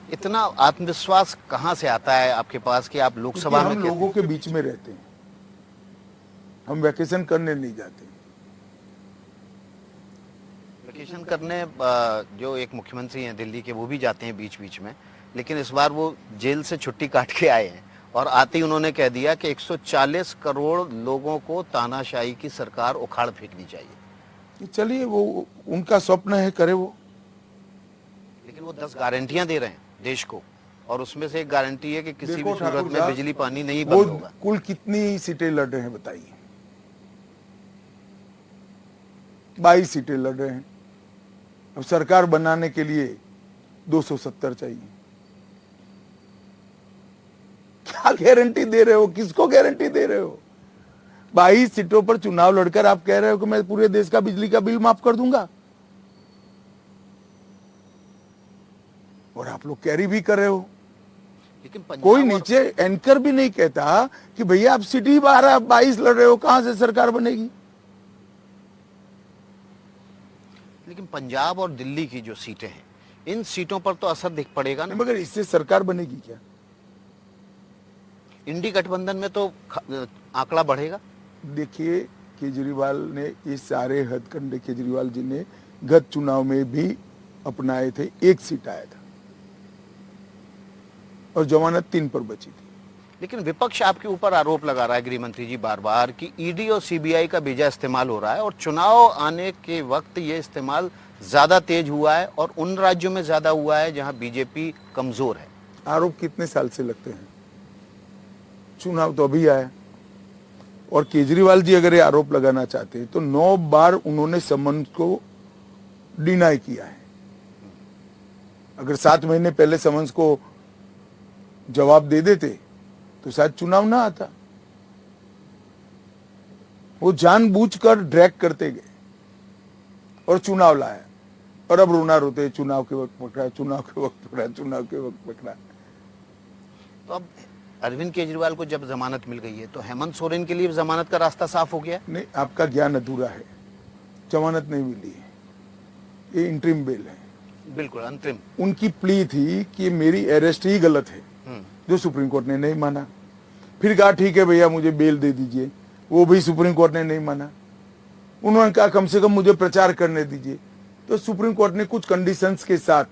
इतना आत्मविश्वास कहाँ से आता है आपके पास कि आप लोकसभा में हम लोगों के बीच में रहते हैं, हम वैकेशन करने नहीं जाते। वैकेशन करने जो एक मुख्यमंत्री हैं दिल्ली के, वो भी जाते हैं बीच बीच में, लेकिन इस बार वो जेल से छुट्टी काट के आए हैं और आते ही उन्होंने कह दिया कि 140 करोड़ लोगों को तानाशाही की सरकार उखाड़ फेंकनी चाहिए। चलिए, वो उनका स्वप्न है, करे वो। लेकिन वो 10 गारंटियां दे रहे हैं देश को, और उसमें से एक गारंटी है कि किसी भी सूरत में बिजली पानी नहीं बंद होगा। कुल कितनी सीटें लड़ रहे हैं बताइए? 22 सीटें लड़ रहे हैं। अब सरकार बनाने के लिए 270 चाहिए। क्या गारंटी दे रहे हो? किसको गारंटी दे रहे हो? 22 सीटों पर चुनाव लड़कर आप कह रहे हो कि मैं पूरे देश का बिजली का बिल माफ कर दूंगा, और आप लोग कैरी भी कर रहे हो। लेकिन कोई नीचे एंकर भी नहीं कहता कि भैया आप सिटी 22 लड़ रहे हो, कहां से सरकार बनेगी? लेकिन पंजाब और दिल्ली की जो सीटें हैं, इन सीटों पर तो असर दिख पड़ेगा ना। मगर इससे सरकार बनेगी क्या? इंडी गठबंधन में तो आंकड़ा बढ़ेगा। देखिए, केजरीवाल ने ये सारे हथकंडे केजरीवाल जी ने गत चुनाव में भी अपनाए थे। 1 सीट आया था और जमानत 3 पर बची थी। लेकिन विपक्ष आपके ऊपर आरोप लगा रहा है, गृह मंत्री जी, बार बार कि ईडी और सीबीआई का बेजा इस्तेमाल हो रहा है और चुनाव आने के वक्त ये इस्तेमाल ज्यादा तेज हुआ है और उन राज्यों में ज्यादा हुआ है जहां बीजेपी कमजोर है। आरोप कितने साल से लगते हैं? चुनाव तो अभी आया। और केजरीवाल जी अगर ये आरोप लगाना चाहते हैं तो 9 बार उन्होंने समन को डिनाई किया है। अगर 7 महीने पहले समन्स को जवाब दे देते तो शायद चुनाव ना आता। वो जानबूझकर ड्रैग करते गए और चुनाव लाया, और अब रोना रोते चुनाव के वक्त पकड़ा, चुनाव के वक्त पकड़ा, चुनाव के वक्त पकड़ा। तो अब अरविंद केजरीवाल को जब जमानत मिल गई है तो हेमंत सोरेन के लिए जमानत का रास्ता साफ हो गया। नहीं, आपका ज्ञान अधूरा है। जमानत नहीं मिली है, ये इंटरिम बेल है। बिल्कुल अंतरिम। उनकी प्ली थी कि मेरी अरेस्ट ही गलत है, जो सुप्रीम कोर्ट ने नहीं माना। फिर कहा ठीक है भैया मुझे बेल दे दीजिए, वो भी सुप्रीम कोर्ट ने नहीं माना। उन्होंने कहा कम से कम मुझे प्रचार करने दीजिए, तो सुप्रीम कोर्ट ने कुछ कंडीशंस के साथ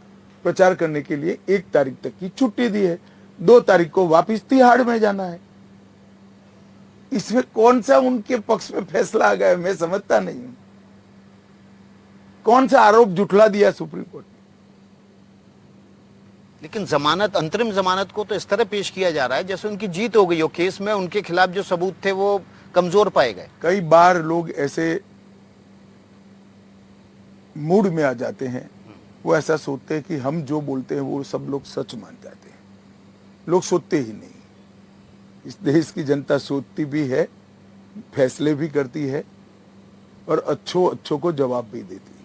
प्रचार करने के लिए 1 तारीख तक की छुट्टी दी है। 2 तारीख को वापिस तिहाड़ में जाना है। इसमें कौन सा उनके पक्ष में फैसला आ गया, मैं समझता नहीं हूं। कौन सा आरोप जुटला दिया सुप्रीम कोर्ट ने? लेकिन जमानत, अंतरिम जमानत को तो इस तरह पेश किया जा रहा है जैसे उनकी जीत हो गई हो केस में, उनके खिलाफ जो सबूत थे वो कमजोर पाए गए। कई बार लोग ऐसे मूड में आ जाते हैं, वो ऐसा सोचते हैं कि हम जो बोलते हैं वो सब लोग सच मान जाते हैं। लोग सोचते ही नहीं। इस देश की जनता सोचती भी है, फैसले भी करती है और अच्छों को जवाब भी देती है।